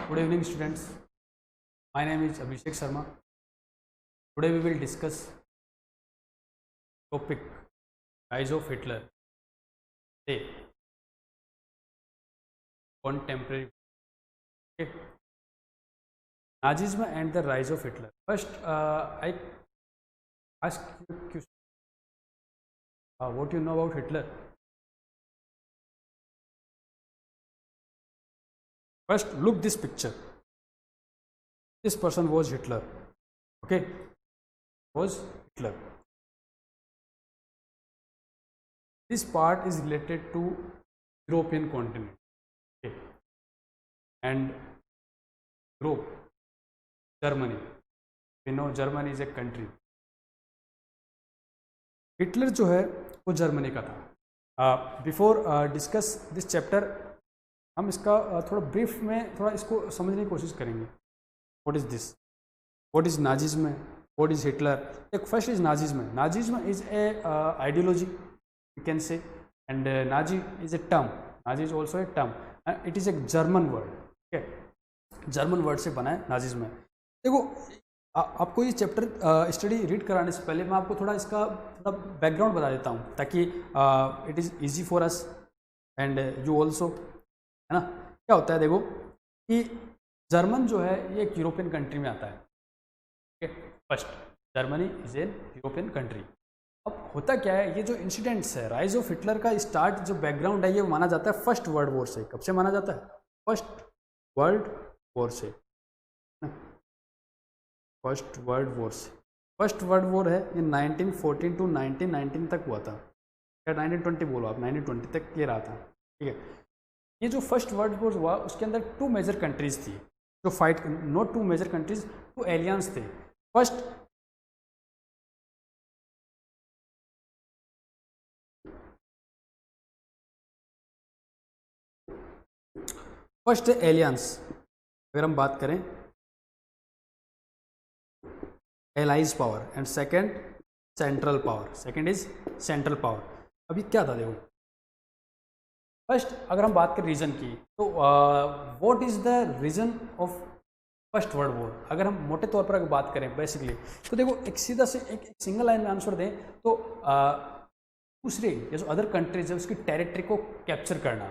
Good evening, students. My name is Abhishek Sharma. Today we will discuss topic Rise of Hitler. A contemporary. Okay. Nazism and the rise of Hitler. First, I ask you a question. What you know about Hitler? First, look this picture. This person was Hitler. Okay, was Hitler. This part is related to European continent. Okay, and Europe, Germany. We know Germany is a country. Hitler जो है वो Germany का था. Before discuss this chapter हम इसका थोड़ा brief में थोड़ा इसको समझने की कोशिश करेंगे. What is this, what is Nazism, what is Hitler. एक first is Nazism. Nazism is a ideology you can say, and Nazi is a term. Nazi is also a term. It is a German word. ठीक है, German word से बना है Nazism. देखो आपको ये chapter study read कराने से पहले मैं आपको थोड़ा इसका थोड़ा बैकग्राउंड बता देता हूँ, ताकि it is easy for us and you also, है ना. क्या होता है देखो कि जर्मन जो है ये एक यूरोपियन कंट्री में आता है. ठीक है, first Germany is an European country. अब होता क्या है, ये जो इंसिडेंट्स है राइज ऑफ हिटलर का स्टार्ट जो बैकग्राउंड है ये माना जाता है फर्स्ट वर्ल्ड वॉर से. कब से माना जाता है? फर्स्ट वर्ल्ड वॉर से. फर्स्ट वर्ल्ड वॉर से. फर्स्ट वर्ल्ड वॉर है ये 1914 टू 1919 तक हुआ था. या 1920 बोलो आप, 1920 तक ये रहा था. ठीक है, ये जो फर्स्ट वर्ल्ड वॉर हुआ उसके अंदर टू मेजर कंट्रीज थी जो fight, not two major countries, two alliance थे. फर्स्ट एलियंस अगर हम बात करें, allies power, and second central power. Second is central power. अभी क्या था देखो, फर्स्ट अगर हम बात करें रीजन की, तो what is the reason of first world war. अगर हम मोटे तौर पर अगर बात करें बेसिकली, तो देखो एक सीधा से एक सिंगल लाइन में आंसर दें तो दूसरे या जो अदर कंट्रीज है उसकी टेरिटरी को कैप्चर करना.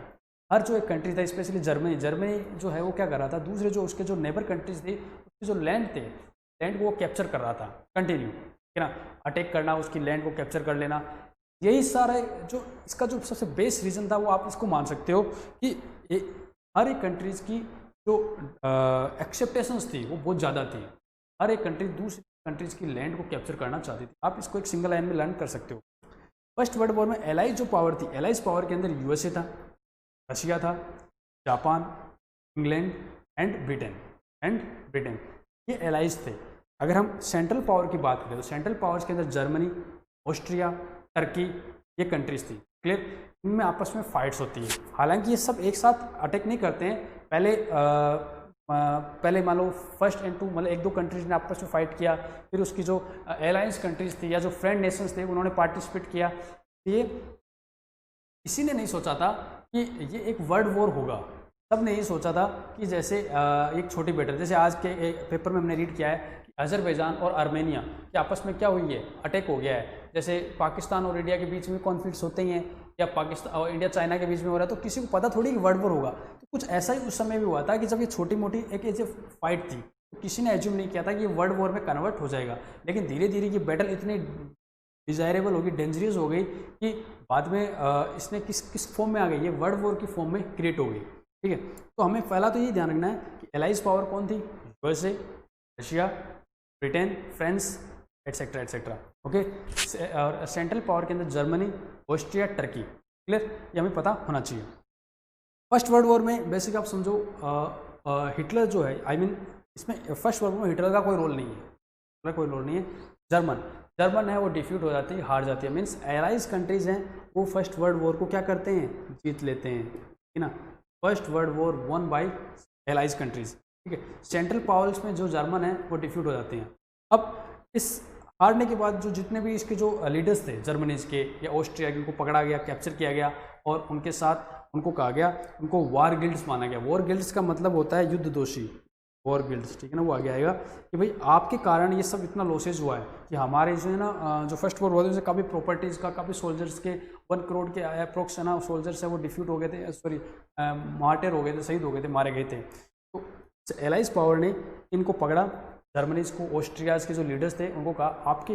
हर जो एक कंट्री था, स्पेशली जर्मनी, जर्मनी जो है वो क्या कर रहा था, दूसरे जो उसके जो नेबर कंट्रीज थे उसके जो लैंड थे, लैंड को वो कैप्चर कर रहा था कंटिन्यू. ठीक है ना, अटैक करना, उसकी लैंड को कैप्चर कर लेना. यही सारा जो इसका जो सबसे बेस रीज़न था वो आप इसको मान सकते हो कि हर एक कंट्रीज़ की जो एक्सेप्टेशंस थी वो बहुत ज़्यादा थी. हर एक कंट्री दूसरी कंट्रीज़ की लैंड को कैप्चर करना चाहती थी. आप इसको एक सिंगल लाइन में लर्न कर सकते हो. फर्स्ट वर्ल्ड वॉर में एलाइज जो पावर थी, एलाइज पावर के अंदर यूएसए था, रशिया था, जापान, इंग्लैंड एंड ब्रिटेन. ये एलाइज थे. अगर हम सेंट्रल पावर की बात करें तो सेंट्रल पावर्स के अंदर जर्मनी, ऑस्ट्रिया, टर्की, ये कंट्रीज थी. क्लियर, इनमें आपस में फाइट्स होती है. हालांकि ये सब एक साथ अटैक नहीं करते हैं. पहले मान लो फर्स्ट एंड टू, मतलब एक दो कंट्रीज ने आपस में फाइट किया, फिर उसकी जो एलायंस कंट्रीज थी या जो फ्रेंड नेशंस थे उन्होंने पार्टिसिपेट किया. ये किसी ने नहीं सोचा था कि ये एक वर्ल्ड वॉर होगा. सब ने ये सोचा था कि जैसे एक छोटी बेटर, जैसे आज के पेपर में हमने रीड किया है कि अजरबैजान और आर्मेनिया के आपस में क्या हुई है, अटैक हो गया है. जैसे पाकिस्तान और इंडिया के बीच में कॉन्फ्लिक्ट्स होते ही हैं, या पाकिस्तान और इंडिया चाइना के बीच में हो रहा है, तो किसी को पता थोड़ी कि वर्ल्ड वॉर होगा. तो कुछ ऐसा ही उस समय भी हुआ था कि जब ये छोटी मोटी एक ऐसे फाइट थी तो किसी ने एज्यूम नहीं किया था कि ये वर्ल्ड वॉर में कन्वर्ट हो जाएगा. लेकिन धीरे धीरे ये बैटल इतनी डिजायरेबल होगी, डेंजरियस हो गई कि बाद में इसने किस फॉर्म में आ गई, ये वर्ल्ड वॉर की फॉर्म में क्रिएट हो गई. ठीक है, तो हमें पहला तो ये ध्यान रखना है कि एलाइज पावर कौन थी, USA, Russia, Britain, France, etcetera etcetera. Okay, और सेंट्रल पावर के अंदर जर्मनी, ऑस्ट्रिया, टर्की. क्लियर, ये हमें पता होना चाहिए. फर्स्ट वर्ल्ड वॉर में बेसिक आप समझो हिटलर जो है, आई मीन इसमें फर्स्ट वर्ल्ड वॉर में हिटलर का कोई रोल नहीं है, कोई रोल नहीं है. जर्मन है वो डिफ्यूट हो जाती है, हार जाती है. मीन्स एलाइज कंट्रीज हैं वो फर्स्ट वर्ल्ड वॉर को क्या करते हैं, जीत लेते हैं. ठीक है ना, first world war one by allies countries. ठीक है, सेंट्रल पावर्स में जो जर्मन है वो डिफ्यूट हो जाते हैं. अब इस हारने के बाद जो जितने भी इसके जो लीडर्स थे जर्मनीज के या ऑस्ट्रिया के, उनको पकड़ा गया, कैप्चर किया गया, और उनके साथ उनको कहा गया, उनको वार गिल्ड्स माना गया। वॉर गिल्ड्स का मतलब होता है युद्ध दोषी, वॉर गिल्ड्स, ठीक है ना। वो आगे आएगा कि भाई आपके कारण ये सब इतना लॉसेज हुआ है कि हमारे जो है ना जो फर्स्ट वॉर हुआ था उससे काफ़ी प्रॉपर्टीज़ का, काफ़ी सोल्जर्स के 1 करोड़ के अप्रोक्स है ना सोल्जर्स है वो डिफ्यूट हो गए थे, सॉरी मार्टर हो गए थे, शहीद हो गए थे, मारे गए थे। तो एलाइज पावर ने इनको पकड़ा, जर्मनीज को, ऑस्ट्रियाज के जो लीडर्स थे उनको कहा आपके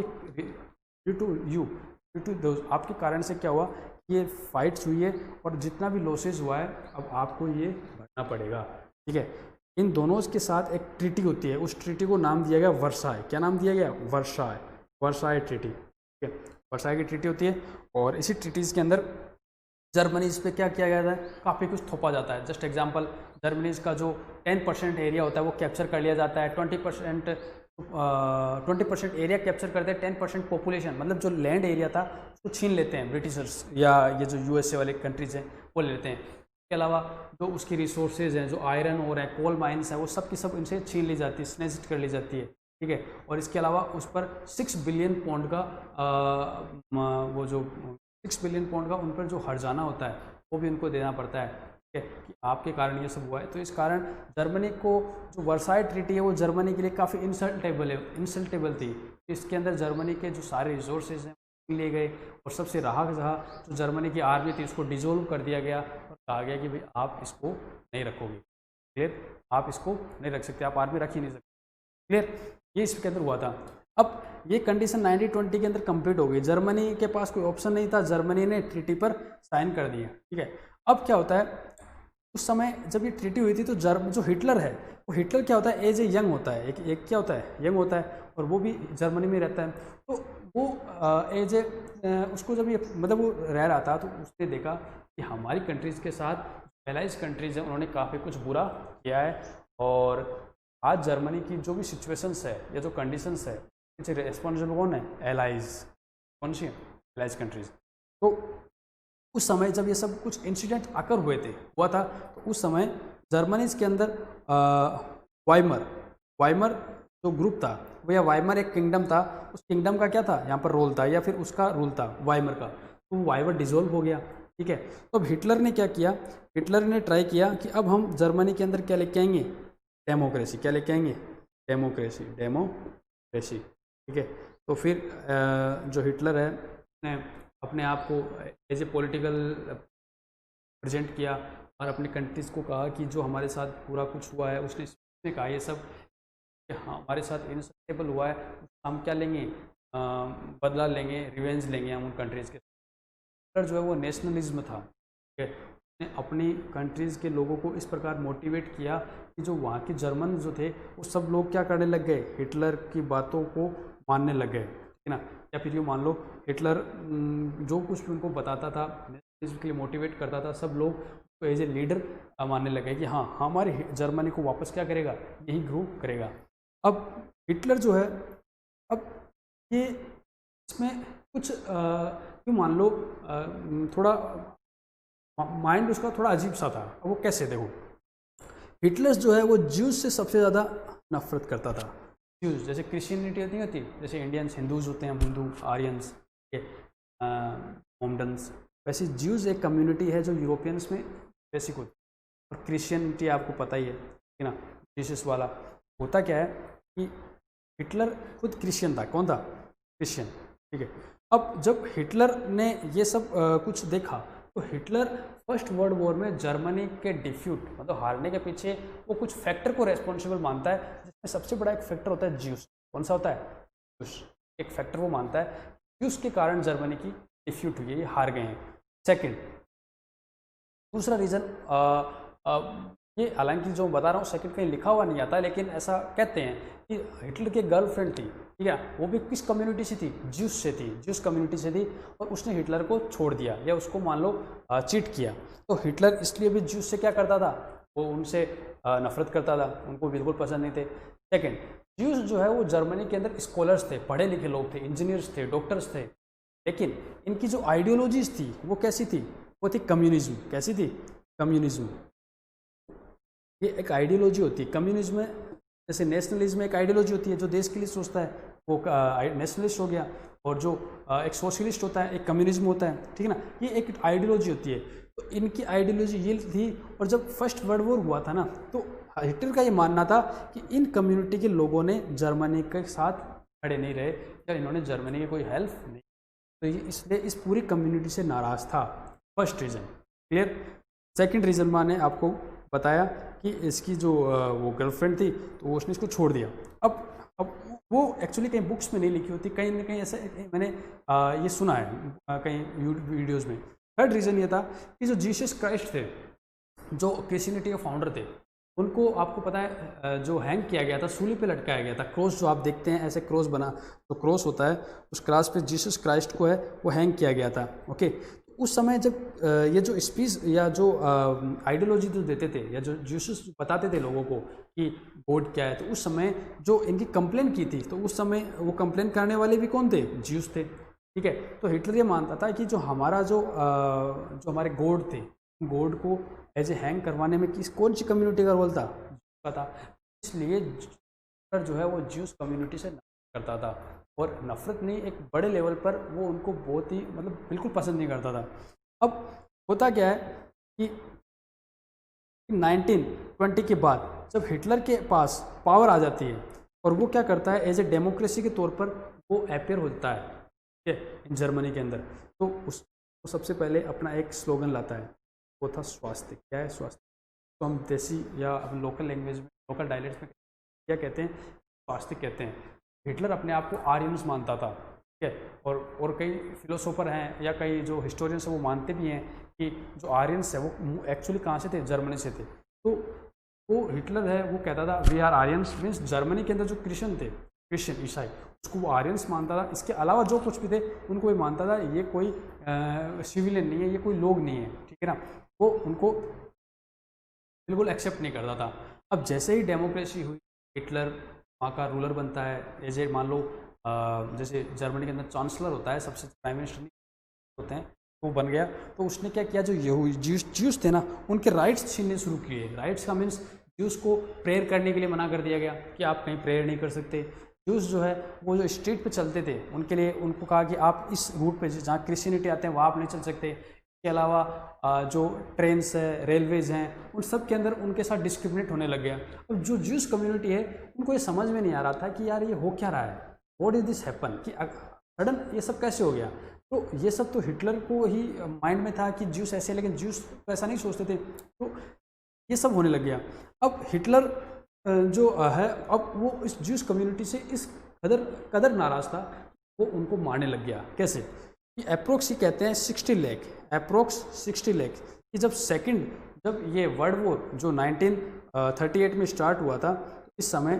आपके कारण से क्या हुआ, ये फाइट्स हुई है और जितना भी लॉसेज हुआ है अब आपको ये भरना पड़ेगा, ठीक है। इन दोनों के साथ एक ट्रीटी होती है, उस ट्रीटी को नाम दिया गया वर्साय। क्या नाम दिया गया? वर्साय, वर्साय ट्रीटी, ठीक है। वर्साय की ट्रीटी होती है और इसी ट्रीटीज़ के अंदर जर्मनीज पे क्या किया गया था, काफ़ी कुछ थोपा जाता है। जस्ट एग्जांपल, जर्मनीज का जो 10% एरिया होता है वो कैप्चर कर लिया जाता है, 20% एरिया कैप्चर करते हैं, 10% पॉपुलेशन, मतलब जो लैंड एरिया था उसको छीन लेते हैं ब्रिटिशर्स या ये जो यूएसए वाले कंट्रीज हैं वो ले लेते हैं। इसके अलावा जो उसकी रिसोर्सेज हैं, जो आयरन और है, कोल माइंस है, वो सब की सब इनसे छीन ली जाती है, स्नेच्ड कर ली जाती है, ठीक है। और इसके अलावा उस पर 6 बिलियन पाउंड का वो जो 6 बिलियन पाउंड का उन पर जो हर्जाना होता है वो भी उनको देना पड़ता है, ठीक है, कि आपके कारण ये सब हुआ है। तो इस कारण जर्मनी को जो वर्साई ट्रीटी है वो जर्मनी के लिए काफ़ी इंसल्टेबल थी। इसके अंदर जर्मनी के जो सारे रिसोर्सेज हैं लिए गए और सबसे रहा जो जर्मनी की आर्मी थी उसको डिजोल्व कर दिया गया और कहा गया कि भाई आप इसको नहीं रखोगे, क्लियर, आप इसको नहीं रख सकते, आप आर्मी रख ही नहीं सकते, क्लियर। ये इसके अंदर हुआ था। अब ये कंडीशन 1920 के अंदर कंप्लीट हो गई, जर्मनी के पास कोई ऑप्शन नहीं था, जर्मनी ने ट्रीटी पर साइन कर दिया, ठीक है। अब क्या होता है, उस समय जब ये ट्रीटी हुई थी तो जो हिटलर है वो हिटलर क्या होता है, एज ए यंग होता है, एक क्या होता है, यंग होता है और वो भी जर्मनी में रहता है। तो वो एज ए उसको जब ये मतलब वो रह रहा था तो उसने देखा कि हमारी कंट्रीज़ के साथ एलाइज कंट्रीज़ हैं उन्होंने काफ़ी कुछ बुरा किया है और आज जर्मनी की जो भी सिचुएशंस है या जो कंडीशंस है रिस्पॉन्सिबल कौन है, एलाइज, कौन सी एलाइज कंट्रीज। तो उस समय जब ये सब कुछ इंसिडेंट आकर हुआ था तो उस समय जर्मनी के अंदर वाइमर जो ग्रुप था वो, या वाइमर एक किंगडम था, उस किंगडम का क्या था यहाँ पर रोल था या फिर उसका रूल था वाइमर का, तो वो वाइमर डिसॉल्व हो गया, ठीक है। तो अब हिटलर ने क्या किया, हिटलर ने ट्राई किया कि अब हम जर्मनी के अंदर क्या लेके आएंगे, डेमोक्रेसी, क्या लेके आएंगे, डेमोक्रेसी, ठीक है। तो फिर जो हिटलर है ने अपने आप को एज ए पॉलिटिकल प्रेजेंट किया और अपने कंट्रीज़ को कहा कि जो हमारे साथ पूरा कुछ हुआ है उसने कहा ये सब हाँ हमारे साथ इनसल्टेबल हुआ है, हम क्या लेंगे, बदला लेंगे, रिवेंज लेंगे हम उन कंट्रीज़ के। हिटलर जो है वो नेशनलिज्म था, ठीक है। उसने अपनी कंट्रीज़ के लोगों को इस प्रकार मोटिवेट किया कि जो वहाँ के जर्मन जो थे वो सब लोग क्या करने लग गए, हिटलर की बातों को मानने लग गए, ठीक है ना। या फिर यूँ मान लो हिटलर जो कुछ भी उनको बताता था, नेशनलिज्म के लिए मोटिवेट करता था, सब लोग उसको एज ए लीडर मानने लगे कि हाँ हमारी जर्मनी को वापस क्या करेगा, यही ग्रो करेगा। अब हिटलर जो है, अब ये इसमें कुछ यूँ मान लो थोड़ा माइंड उसका थोड़ा अजीब सा था। अब वो कैसे, देखो हिटलर जो है वो ज्यूज से सबसे ज़्यादा नफरत करता था। ज्यूज जैसे क्रिश्चियनिटी नहीं होती, जैसे इंडियंस हिंदूज होते हैं, हिंदू आर्यंस, मोमडन्स, वैसे ज्यूज एक कम्युनिटी है जो यूरोपियंस में बेसिक होती है। और क्रिश्चियनिटी आपको पता ही है, ठीक है ना, जीसस वाला। होता क्या है कि हिटलर खुद क्रिश्चियन था, कौन था, क्रिश्चियन, ठीक है। अब जब हिटलर ने ये सब कुछ देखा तो हिटलर फर्स्ट वर्ल्ड वॉर में जर्मनी के डिफ्यूट मतलब हारने के पीछे वो कुछ फैक्टर को रेस्पॉन्सिबल मानता है, जिसमें सबसे बड़ा एक फैक्टर होता है ज्यूस। कौन सा होता है, ज्यूस, एक फैक्टर वो मानता है, ज्यूस के कारण जर्मनी की डिफ्यूट हुई है, ये हार गए हैं। सेकंड, दूसरा रीज़न ये हालांकि जो बता रहा हूँ सेकंड कहीं लिखा हुआ नहीं आता, लेकिन ऐसा कहते हैं कि हिटलर की गर्लफ्रेंड थी, ठीक है, वो भी किस कम्युनिटी से थी, ज्यूस से थी, ज्यूस कम्युनिटी से थी, और उसने हिटलर को छोड़ दिया या उसको मान लो चीट किया। तो हिटलर इसलिए भी ज्यूस से क्या करता था, वो उनसे नफरत करता था, उनको बिल्कुल पसंद नहीं थे। सेकेंड, ज्यूस जो है वो जर्मनी के अंदर स्कॉलर्स थे, पढ़े लिखे लोग थे, इंजीनियर्स थे, डॉक्टर्स थे, लेकिन इनकी जो आइडियोलॉजीज थी वो कैसी थी, वो थी कम्युनिज्म। कैसी थी, कम्युनिज्म। ये एक आइडियोलॉजी होती है कम्युनिज्म में, जैसे नेशनलिज्म एक आइडियोलॉजी होती है, जो देश के लिए सोचता है वो नेशनलिस्ट हो गया, और जो एक सोशलिस्ट होता है एक कम्युनिज्म होता है, ठीक है ना। ये एक आइडियोलॉजी होती है। तो इनकी आइडियोलॉजी ये थी। और जब फर्स्ट वर्ल्ड वॉर हुआ था ना, तो हिटलर का ये मानना था कि इन कम्युनिटी के लोगों ने जर्मनी के साथ खड़े नहीं रहे या इन्होंने जर्मनी की कोई हेल्प नहीं, तो ये इसलिए इस पूरी कम्युनिटी से नाराज़ था। First reason clear. Second reason मैंने आपको बताया कि इसकी जो वो गर्लफ्रेंड थी तो उसने इसको छोड़ दिया। अब वो एक्चुअली कहीं बुक्स में नहीं लिखी होती, कहीं ना कहीं ऐसा मैंने ये सुना है कहीं वीडियोज़ में। थर्ड रीज़न ये था कि जो जीसस क्राइस्ट थे, जो क्रिश्चियनिटी के फाउंडर थे, उनको आपको पता है जो हैंग किया गया था, सूली पे लटकाया गया था। क्रॉस जो आप देखते हैं ऐसे क्रॉस बना, तो क्रॉस होता है, उस क्रॉस पे जीसस क्राइस्ट को है वो हैंग किया गया था। ओके, उस समय जब ये जो स्पीच या जो आइडियोलॉजी जो देते थे या जो जीसस बताते थे लोगों को कि गॉड क्या है, तो उस समय जो इनकी कंप्लेन की थी, तो उस समय वो कंप्लेन करने वाले भी कौन थे? ज्यूस थे। ठीक है, तो हिटलर ये मानता था कि जो हमारा जो हमारे गॉड थे, गॉड को एज ए हैंग करवाने में कौन सी कम्युनिटी का रोल था? था। इसलिए हिटलर जो है वो ज्यूस कम्युनिटी से नफरत करता था, और नफरत नहीं, एक बड़े लेवल पर वो उनको बहुत ही मतलब बिल्कुल पसंद नहीं करता था। अब होता क्या है कि 1920 के बाद जब हिटलर के पास पावर आ जाती है और वो क्या करता है, एज ए डेमोक्रेसी के तौर पर वो अपेयर होता है, ठीक है, जर्मनी के अंदर। तो वो सबसे पहले अपना एक स्लोगन लाता है, वो था स्वास्थ्य। क्या है स्वास्थ्य? तो हम देसी या लोकल लैंग्वेज में, लोकल डायलेक्ट्स में क्या कहते हैं? स्वास्थ्य कहते हैं। हिटलर अपने आप को आर्यन्स मानता था, ठीक है, और कई फिलोसोफर हैं या कई जो हिस्टोरियंस हैं वो मानते भी हैं कि जो आर्यन्स है वो एक्चुअली कहाँ से थे? जर्मनी से थे। तो वो हिटलर है वो कहता था we are Aryans, means Germany के अंदर जो क्रिश्चियन थे, क्रिश्चियन ईसाई, उसको वो आर्यन्स मानता था। इसके अलावा जो कुछ भी थे उनको ये मानता था ये कोई सिविलियन नहीं है, ये कोई लोग नहीं है, ठीक है ना, वो उनको बिल्कुल एक्सेप्ट नहीं करता था। अब जैसे ही डेमोक्रेसी हुई, हिटलर वहाँ का रूलर बनता है, एज ए मान लो जैसे जर्मनी के अंदर चांसलर होता है, सबसे प्राइम मिनिस्टर होते हैं, वो बन गया। तो उसने क्या किया, जो ज्यूस थे ना, उनके राइट्स छीनने शुरू किए। राइट्स का मीन्स ज्यूस को प्रेयर करने के लिए मना कर दिया गया कि आप कहीं प्रेयर नहीं कर सकते। ज्यूस जो है वो जो स्ट्रीट पे चलते थे, उनके लिए उनको कहा कि आप इस रूट पे जहाँ क्रिश्चियनिटी आते हैं वहाँ आप नहीं चल सकते। इसके अलावा जो ट्रेन्स है, रेलवेज़ हैं, उन सब के अंदर उनके साथ डिस्क्रिमिनेट होने लग गया। अब जो ज्यूस कम्युनिटी है उनको ये समझ में नहीं आ रहा था कि यार ये हो क्या रहा है, व्हाट इज दिस हैपन, कि सडन ये सब कैसे हो गया। तो ये सब तो हिटलर को ही माइंड में था कि ज्यूस ऐसे, लेकिन ज्यूस तो ऐसा नहीं सोचते थे, तो ये सब होने लग गया। अब हिटलर जो है, अब वो इस ज्यूस कम्युनिटी से इस कदर नाराज़ था, वो उनको मारने लग गया। कैसे? कि अप्रोक्स ही कहते हैं 60 लाख, अप्रोक्स 60 लाख कि जब ये वर्ल्ड वॉर जो 1938 में स्टार्ट हुआ था, इस समय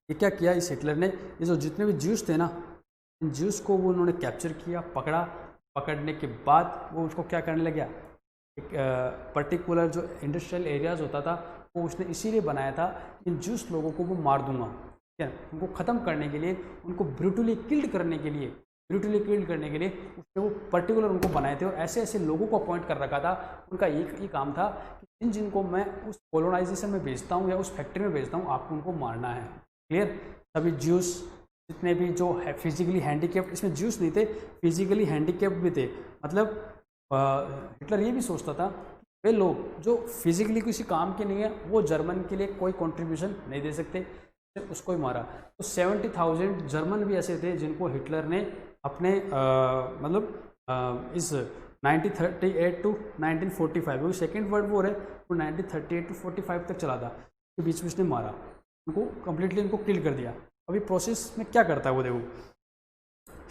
ये क्या किया इस हिटलर ने, ये जो जितने भी ज्यूस थे ना, इन ज्यूस को वो उन्होंने कैप्चर किया, पकड़ने के बाद वो उसको क्या करने लग गया, एक पर्टिकुलर जो इंडस्ट्रियल एरियाज़ होता था वो उसने इसीलिए बनाया था, इन ज्यूस लोगों को वो मार दूंगा, ठीक है, उनको ख़त्म करने के लिए, उनको ब्रूटली किल्ड करने के लिए उसने वो पर्टिकुलर उनको बनाए थे। और ऐसे ऐसे लोगों को अपॉइंट कर रखा था, उनका एक ही काम था कि जिनको मैं उस कोलोनाइजेशन में भेजता हूँ या उस फैक्ट्री में भेजता हूँ, आपको उनको मारना है। क्लियर? सभी ज्यूस जितने भी जो है फिजिकली हैंडीकेप्ड, इसमें ज्यूस नहीं थे, फिजिकली हैंडीकेप्ड भी थे। मतलब हिटलर ये भी सोचता था वे लोग जो फिजिकली किसी काम के नहीं है, वो जर्मन के लिए कोई कंट्रीब्यूशन नहीं दे सकते, उसको ही मारा। तो 70,000 जर्मन भी ऐसे थे जिनको हिटलर ने अपने इस 1938 टू 1945, वो सेकेंड वर्ल्ड वॉर है, वो 1938 टू 45 तक चला था, के बीच में उसने मारा, उनको कम्प्लीटली उनको किल कर दिया। अभी प्रोसेस में क्या करता है वो देखो,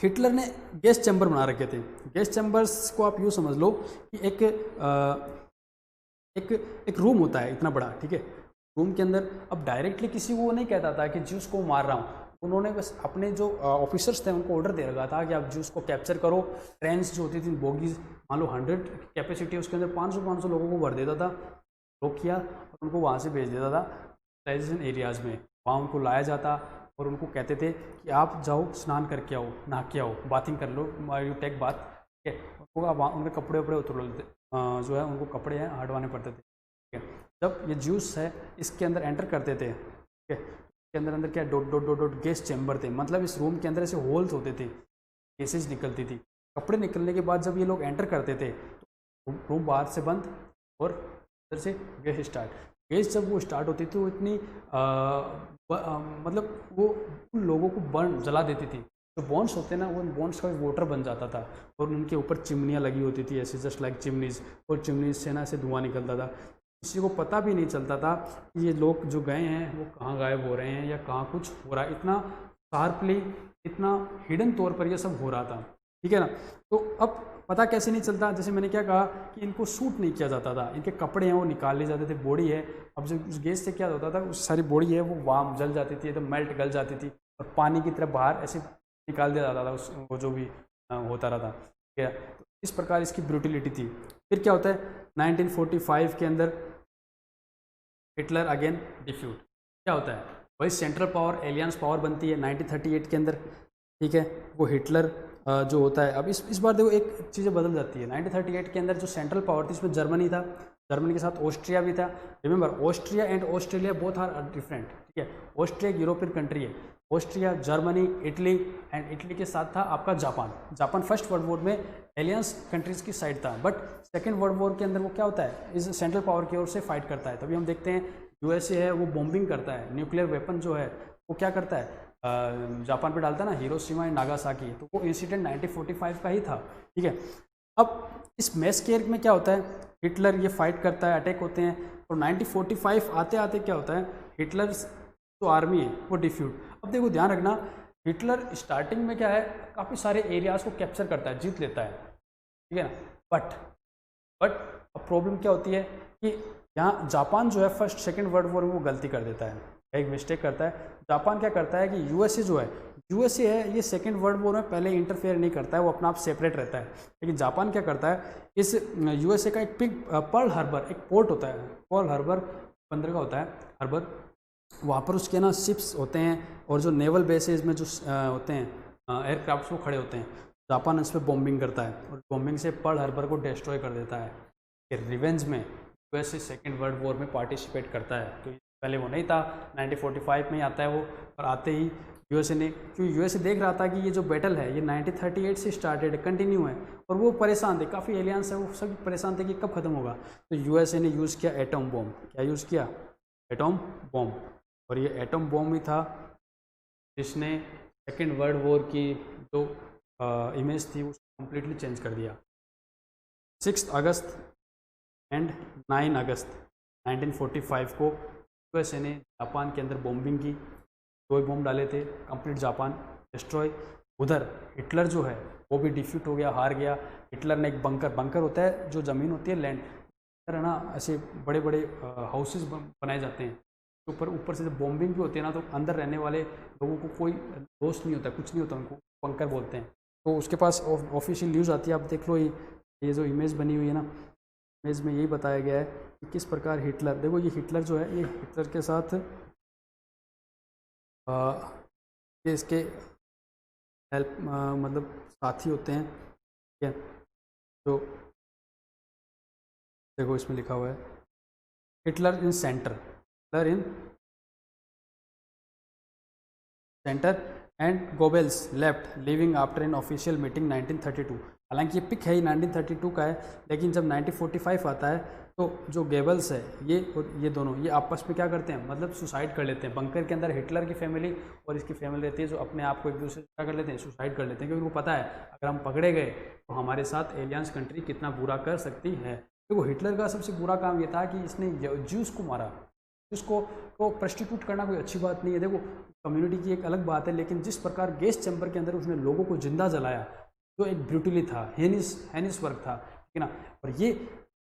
हिटलर ने गैस चैम्बर बना रखे थे। गैस चैम्बर्स को आप यूँ समझ लो कि एक रूम होता है इतना बड़ा, ठीक है, रूम के अंदर अब डायरेक्टली किसी को वो नहीं कहता था कि ज्यूस को मार रहा हूँ, उन्होंने बस अपने जो ऑफिसर्स थे उनको ऑर्डर दे रखा था कि आप ज्यूस को कैप्चर करो। ट्रेन्स जो होती थी, बोगीज, मान लो 100 कैपेसिटी, उसके अंदर 500 लोगों को भर देता था, रोक किया और उनको वहाँ से भेज देता था ट्रांजिशन एरियाज़ में, वहाँ उनको लाया जाता और उनको कहते थे कि आप जाओ स्नान करके आओ, नहा के आओ, बाथिंग कर लो, यू टेक बाथ, ठीक है, उनके कपड़े वपड़े उतर लेते, जो है उनको कपड़े हैं हटवाने पड़ते थे, ठीक है। जब ये ज्यूस है इसके अंदर एंटर करते थे, ठीक है, इसके अंदर क्या डॉट गैस चैम्बर थे, मतलब इस रूम के अंदर ऐसे होल्स होते थे, गैसेज निकलती थी। कपड़े निकलने के बाद जब ये लोग एंटर करते थे तो रूम बाहर से बंद और अंदर से गैस स्टार्ट। गैस जब वो स्टार्ट होती थी वो इतनी मतलब वो उन लोगों को बर्न जला देती थी। जो बॉन्ड्स होते हैं ना, वो बॉन्ड्स का वाटर बन जाता था और उनके ऊपर चिमनियाँ लगी होती थी ऐसे, जस्ट लाइक चिमनीज, और चिमनीज से ना ऐसे धुआं निकलता था। किसी को पता भी नहीं चलता था कि ये लोग जो गए हैं वो कहाँ गायब हो रहे हैं या कहाँ कुछ हो रहा है। इतना शार्पली, इतना हिडन तौर पर ये सब हो रहा था, ठीक है ना। तो अब पता कैसे नहीं चलता, जैसे मैंने क्या कहा कि इनको शूट नहीं किया जाता था, इनके कपड़े हैं वो निकाल लिए जाते थे, बॉडी है। अब जो उस गैस से क्या होता था, उस सारी बॉडी है वो वार्म जल जाती थी, तो मेल्ट गल जाती थी और पानी की तरफ बाहर ऐसे निकाल दिया जाता था उस वो जो भी होता रहा था, ठीक है। तो इस प्रकार इसकी ब्रूटिलिटी थी। फिर क्या होता है 1945 के अंदर हिटलर अगेन डिफ्यूट। क्या होता है, वही सेंट्रल पावर एलियंस पावर बनती है 1938 के अंदर, ठीक है। वो हिटलर जो होता है, अब इस बार देखो एक चीज़ें बदल जाती है। 1938 के अंदर जो सेंट्रल पावर थी इसमें जर्मनी था, जर्मनी के साथ ऑस्ट्रिया भी था। Remember Austria and Australia both are different, ठीक है। ऑस्ट्रिया एक यूरोपियन कंट्री है, Austria, Germany, Italy, and Italy के साथ था आपका Japan. Japan first world war में एलियंस कंट्रीज़ की साइड था, बट सेकेंड वर्ल्ड वॉर के अंदर वो क्या होता है, इस सेंट्रल पावर की ओर से फाइट करता है। तभी हम देखते हैं यूएसए है वो बॉम्बिंग करता है, न्यूक्लियर वेपन जो है वो क्या करता है जापान पे डालता है ना, हिरोशिमा एंड नागासाकी। तो वो इंसिडेंट 1945 का ही था, ठीक है। अब इस मैस केयर में क्या होता है, हिटलर ये फाइट करता है, अटैक होते हैं, और 1945 आते आते क्या होता है, हिटलर जो आर्मी है वो डिफ्यूट। अब देखो ध्यान रखना, हिटलर स्टार्टिंग में क्या है, काफ़ी सारे एरियाज को कैप्चर करता है, जीत लेता है, ठीक है ना। बट अब प्रॉब्लम क्या होती है कि यहाँ जापान जो है फर्स्ट सेकेंड वर्ल्ड वॉर में वो गलती कर देता है, एक मिस्टेक करता है। जापान क्या करता है कि यूएसए जो है, यूएसए है ये सेकेंड वर्ल्ड वॉर में पहले इंटरफेयर नहीं करता है, वो अपना आप सेपरेट रहता है। लेकिन जापान क्या करता है, इस यूएसए का एक पर्ल हार्बर, एक पोर्ट होता है, पर्ल हार्बर बंदरगाह होता है, हार्बर, वहाँ पर उसके ना शिप्स होते हैं और जो नेवल बेसेस में जो होते हैं एयरक्राफ्ट वो खड़े होते हैं। जापान इस पर बॉम्बिंग करता है और बॉम्बिंग से पर्ल हार्बर को डिस्ट्रॉय कर देता है। रिवेंज में यूएसए सेकेंड वर्ल्ड वॉर में पार्टिसिपेट करता है। तो पहले वो नहीं था, 1945 में आता है वो, और आते ही यूएसए ने, क्योंकि यूएसए देख रहा था कि ये जो बैटल है ये 1938 से स्टार्टेड है, कंटिन्यू है, और वो परेशान थे, काफ़ी एलियंस है वो सब परेशान थे कि कब खत्म होगा। तो यूएसए ने यूज़ किया एटम बॉम्ब। क्या यूज़ किया, एटम बॉम्ब। और ये एटम बॉम्ब ही था जिसने सेकेंड वर्ल्ड वॉर की जो इमेज थी उसको कम्प्लीटली चेंज कर दिया। 6 अगस्त एंड 9 अगस्त 1945 को यूएसए ने जापान के अंदर बॉम्बिंग की, 2 बॉम्ब डाले थे, कंप्लीट जापान डिस्ट्रॉय। उधर हिटलर जो है वो भी डिफ्यूट हो गया, हार गया। हिटलर ने एक बंकर होता है जो ज़मीन होती है लैंड, है ना, ऐसे बड़े बड़े हाउसेस बनाए जाते हैं, ऊपर से जब बॉम्बिंग भी होती है ना तो अंदर रहने वाले लोगों को कोई दोष नहीं होता, कुछ नहीं होता, उनको बंकर बोलते हैं। तो उसके पास ऑफिशियल न्यूज़ आती है, आप देख लो ये जो इमेज बनी हुई है ना, इमेज में यही बताया गया है कि किस प्रकार हिटलर, देखो ये हिटलर जो है ये हिटलर के साथ ये इसके हेल्प मतलब साथी होते हैं, ठीक है। तो देखो इसमें लिखा हुआ है Hitler in centre, Hitler in centre and Goebbels left living after an official meeting 1932। हालांकि ये पिक है ही 1932 का है, लेकिन जब 1945 आता है तो जो गेबल्स है ये और ये दोनों ये आपस में क्या करते हैं, मतलब सुसाइड कर लेते हैं। बंकर के अंदर हिटलर की फैमिली और इसकी फैमिली रहती है जो अपने आप को एक दूसरे से क्या कर लेते हैं, सुसाइड कर लेते हैं, क्योंकि उनको पता है अगर हम पकड़े गए तो हमारे साथ एलियंस कंट्री कितना बुरा कर सकती है। देखो हिटलर का सबसे बुरा काम ये था कि इसने ज्यूस को मारा। ज्यूस को प्रोस्टिट्यूट करना कोई अच्छी बात नहीं है, देखो कम्युनिटी की एक अलग बात है, लेकिन जिस प्रकार गैस चैम्बर के अंदर उसने लोगों को जिंदा जलाया जो एक ब्रूटली था, हेनिस वर्क था, ठीक है ना। और ये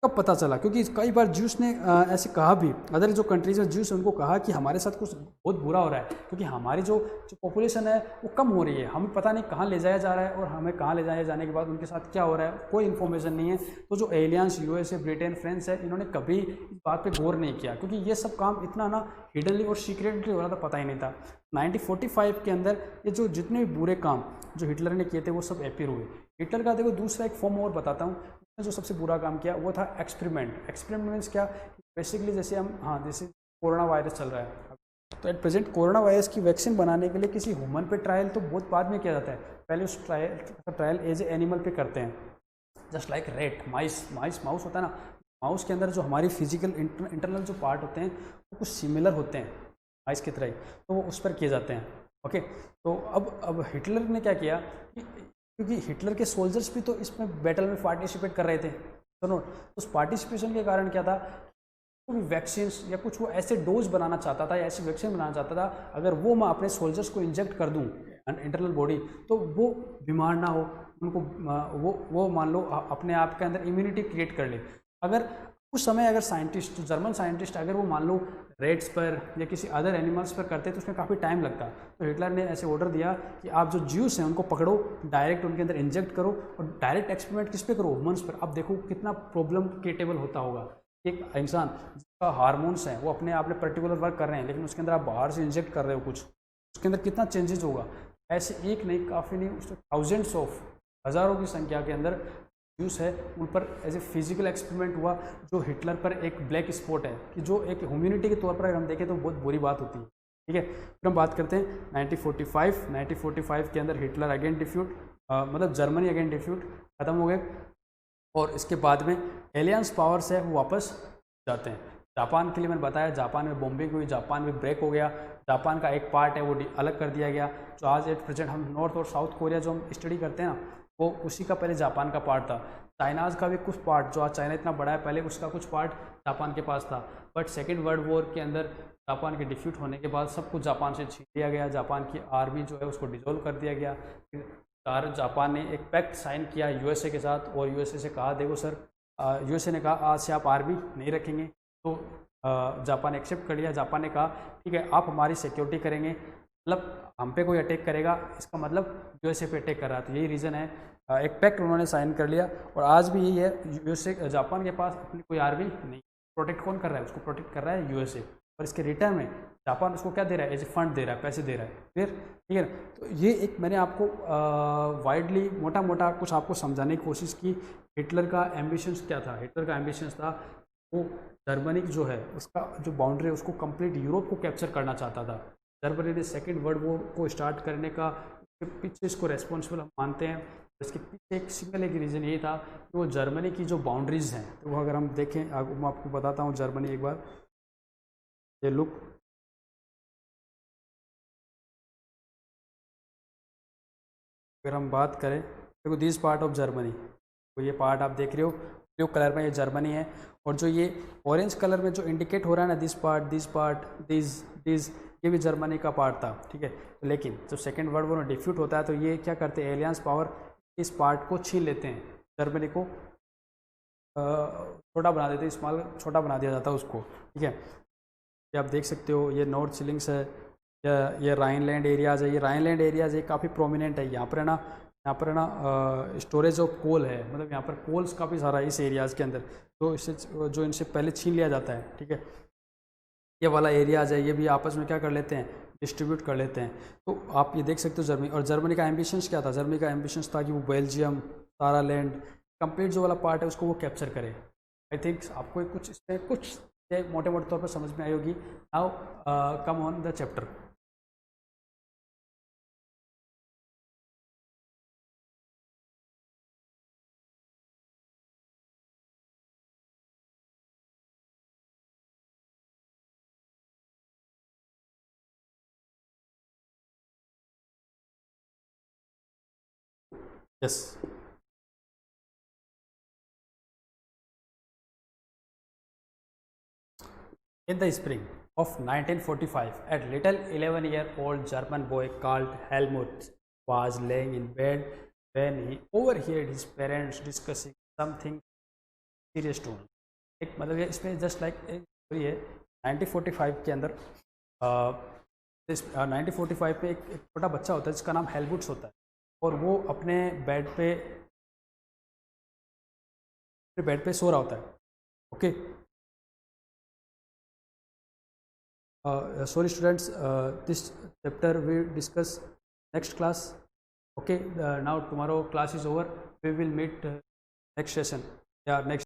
कब पता चला, क्योंकि कई बार ज्यूस ने ऐसे कहा भी, अदर जो कंट्रीज में ज्यूस उनको कहा कि हमारे साथ कुछ बहुत बुरा हो रहा है, क्योंकि हमारी जो पॉपुलेशन है वो कम हो रही है, हमें पता नहीं कहाँ ले जाया जा रहा है और हमें कहाँ ले जाया जाने के बाद उनके साथ क्या हो रहा है, कोई इन्फॉर्मेशन नहीं है। तो जो एलियंस, यूएसए, ब्रिटेन, फ्रांस है, इन्होंने कभी इस बात पर गौर नहीं किया, क्योंकि ये सब काम इतना ना हिडनली और सीक्रेटली हो रहा था, पता ही नहीं था। 1945 के अंदर ये जो जितने भी बुरे काम जो हिटलर ने किए थे वो सब अपीयर हुए। हिटलर का देखो दूसरा एक फॉर्म और बताता हूँ, जो सबसे बुरा काम किया वो था एक्सपेरिमेंट। एक्सपेरिमेंट मीन्स क्या, बेसिकली जैसे हम जैसे कोरोना वायरस चल रहा है, तो एट प्रेजेंट कोरोना वायरस की वैक्सीन बनाने के लिए किसी ह्यूमन पे ट्रायल तो बहुत बाद में किया जाता है, पहले उस ट्रायल एज ए एनिमल पे करते हैं, जस्ट लाइक रेट, माउस होता है ना, माउस के अंदर जो हमारी फिजिकल इंटरनल जो पार्ट होते हैं वो कुछ सिमिलर होते हैं माइस की तरह ही, तो वो उस पर किए जाते हैं। ओके, तो अब हिटलर ने क्या किया कि क्योंकि हिटलर के सोल्जर्स भी तो इसमें बैटल में पार्टिसिपेट कर रहे थे, तो नो उस पार्टिसिपेशन के कारण क्या था, कोई भी वैक्सीन या कुछ वो ऐसे डोज बनाना चाहता था या ऐसी वैक्सीन बनाना चाहता था, अगर वो मैं अपने सोल्जर्स को इंजेक्ट कर दूं इंटरनल बॉडी, तो वो बीमार ना हो, उनको वो मान लो अपने आप के अंदर इम्यूनिटी क्रिएट कर ले। अगर उस समय अगर साइंटिस्ट, जर्मन साइंटिस्ट अगर वो मान लो रेड्स पर या किसी अदर एनिमल्स पर करते तो उसमें काफ़ी टाइम लगता, तो हिटलर ने ऐसे ऑर्डर दिया कि आप जो ज्यूस हैं उनको पकड़ो, डायरेक्ट उनके अंदर इंजेक्ट करो और डायरेक्ट एक्सपेरिमेंट किस पे करो, ह्यूमंस पर। अब देखो कितना प्रॉब्लम क्रिएटेबल होता होगा, एक इंसान जिसका हार्मोन्स हैं वो अपने आप में पर्टिकुलर वर्क कर रहे हैं, लेकिन उसके अंदर आप बाहर से इंजेक्ट कर रहे हो कुछ, उसके अंदर कितना चेंजेस होगा। ऐसे एक नहीं, काफ़ी नहीं, उससे थाउजेंड्स ऑफ, हज़ारों की संख्या के अंदर ज्यूस है, उन पर एज ए फिजिकल एक्सपेरिमेंट हुआ, जो हिटलर पर एक ब्लैक स्पॉट है कि जो एक ह्यूमैनिटी के तौर पर अगर हम देखें तो बहुत बुरी बात होती है। ठीक है, फिर हम बात करते हैं 1945 के अंदर हिटलर अगेन डिफ्यूट, मतलब जर्मनी अगेन डिफ्यूट खत्म हो गए, और इसके बाद में एलियंस पावर्स है वो वापस जाते हैं। जापान के लिए मैंने बताया, जापान में बॉम्बिंग हुई, जापान में ब्रेक हो गया, जापान का एक पार्ट है वो अलग कर दिया गया, जो आज एट प्रेजेंट हम नॉर्थ और साउथ कोरिया जो हम स्टडी करते हैं ना, वो उसी का पहले जापान का पार्ट था। चाइनाज का भी कुछ पार्ट, जो आज चाइना इतना बड़ा है, पहले उसका कुछ पार्ट जापान के पास था, बट सेकेंड वर्ल्ड वॉर के अंदर जापान के डिफ्यूट होने के बाद सब कुछ जापान से छीन लिया गया, जापान की आर्मी जो है उसको डिसॉल्व कर दिया गया। जापान ने एक पैक्ट साइन किया यूएसए के साथ, और यूएसए से कहा देखो सर, यूएसए ने कहा आज से आप आर्मी नहीं रखेंगे, तो जापान एक्सेप्ट कर लिया। जापान ने कहा ठीक है आप हमारी सिक्योरिटी करेंगे, मतलब हम पे कोई अटैक करेगा इसका मतलब यूएसए पे अटैक कर रहा है, तो यही रीज़न है। एक पैक्ट उन्होंने साइन कर लिया, और आज भी यही है, यूएसए जापान के पास अपनी कोई आर्मी नहीं, प्रोटेक्ट कौन कर रहा है, उसको प्रोटेक्ट कर रहा है यूएसए, और इसके रिटर्न में जापान उसको क्या दे रहा है, एज ए फंड दे रहा है, पैसे दे रहा है। फिर ठीक है ना, तो ये एक मैंने आपको वाइडली मोटा मोटा कुछ आपको समझाने की कोशिश की। हिटलर का एम्बिशंस क्या था, हिटलर का एम्बिशंस था वो जर्मनी जो है उसका जो बाउंड्री है उसको कंप्लीट यूरोप को कैप्चर करना चाहता था। जर्मनी ने सेकेंड वर्ल्ड वॉर को स्टार्ट करने का पीछे इसको रेस्पॉन्सिबल हम मानते हैं, इसके पीछे एक सिंगल एक रीज़न ये था कि वो जर्मनी की जो बाउंड्रीज़ हैं, तो वो अगर हम देखें, मैं आपको बताता हूँ जर्मनी, एक बार ये लुक, अगर हम बात करें देखो दिस पार्ट ऑफ जर्मनी, तो ये पार्ट आप देख रहे हो ब्लू कलर में, ये जर्मनी है, और जो ये ऑरेंज कलर में जो इंडिकेट हो रहा है ना, दिस पार्ट दिस ये भी जर्मनी का पार्ट था। ठीक है, तो लेकिन जब सेकेंड वर्ल्ड वॉर में डिफ्यूट होता है तो ये क्या करते हैं, एलियंस पावर इस पार्ट को छीन लेते हैं, जर्मनी को छोटा बना देते हैं, स्मॉल छोटा बना दिया जाता है उसको। ठीक है, ये आप देख सकते हो, ये नॉर्थ सिलिंग्स है, ये राइनलैंड एरियाज़ है, ये राइनलैंड एरियाज़ ये काफ़ी प्रोमिनेंट है, यहाँ पर है ना, स्टोरेज ऑफ कोल है, मतलब यहाँ पर कोल्स काफ़ी सारा है इस एरियाज़ के अंदर, जो इनसे पहले छीन लिया जाता है। ठीक है, ये वाला एरियाज़ है, ये भी आपस में क्या कर लेते हैं, डिस्ट्रीब्यूट कर लेते हैं। तो आप ये देख सकते हो जर्मनी, और जर्मनी का एम्बिशंस क्या था, जर्मनी का एम्बिशंस था कि वो बेल्जियम, सारा लैंड, कंप्लीट जो वाला पार्ट है उसको वो कैप्चर करे। आई थिंक आपको कुछ इसमें कुछ मोटे मोटे तौर पर समझ में आई होगी। Now come on the chapter. Yes, in the spring of 1945, a little 11-year-old German boy called Helmut was laying in bed when he overheard his parents discussing something serious to him. एक मतलब ये इसमें just like एक story है 1945 के अंदर। 1945 में एक छोटा बच्चा होता है जिसका नाम हेलमुट्स होता है, और वो अपने बेड पे सो रहा होता है। Okay, sorry students, this chapter we discuss next class. Okay, now tomorrow class is over, we will meet next session, yeah, next